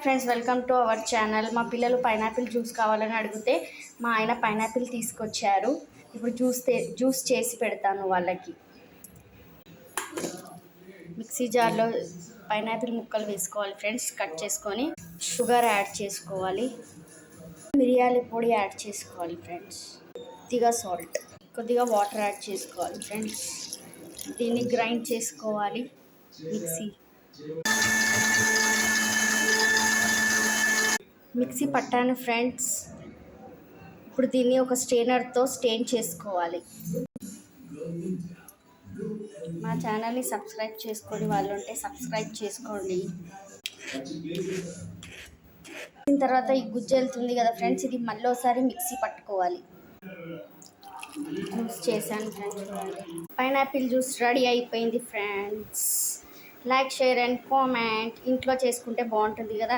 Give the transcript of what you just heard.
Friends, welcome to our channel. మా పిల్లలు pineapple juice కావాలని అడిగితే మా ఆయన పైనాపిల్ తీసుకొచ్చారు. ఇప్పుడు జ్యూస్ చేసి పెడతాను వాళ్ళకి. మిక్సీ జార్లో పైనాపిల్ ముక్కలు వేసుకోవాలి ఫ్రెండ్స్, కట్ చేసుకొని షుగర్ యాడ్ చేసుకోవాలి, మిరియాల పొడి యాడ్ చేసుకోవాలి ఫ్రెండ్స్, కొద్దిగా సాల్ట్, కొద్దిగా వాటర్ యాడ్ చేసుకోవాలి ఫ్రెండ్స్. దీన్ని గ్రైండ్ చేసుకోవాలి మిక్సీ పట్టాను ఫ్రెండ్స్. ఇప్పుడు దీన్ని ఒక స్ట్రెయినర్తో స్ట్రెయిన్ చేసుకోవాలి. మా ఛానల్ని సబ్స్క్రైబ్ చేసుకొని వాళ్ళు ఉంటే సబ్స్క్రైబ్ చేసుకోండి. దీని తర్వాత ఈ గుజ్జు వెళ్తుంది కదా ఫ్రెండ్స్, ఇది మళ్ళీ ఒకసారి మిక్సీ పట్టుకోవాలి. జ్యూస్ చేశాను ఫ్రెండ్స్, చూడండి. పైనాపిల్ జ్యూస్ రెడీ అయిపోయింది friends. Like, share and comment. ఇంట్లో చేసుకుంటే బాగుంటుంది కదా.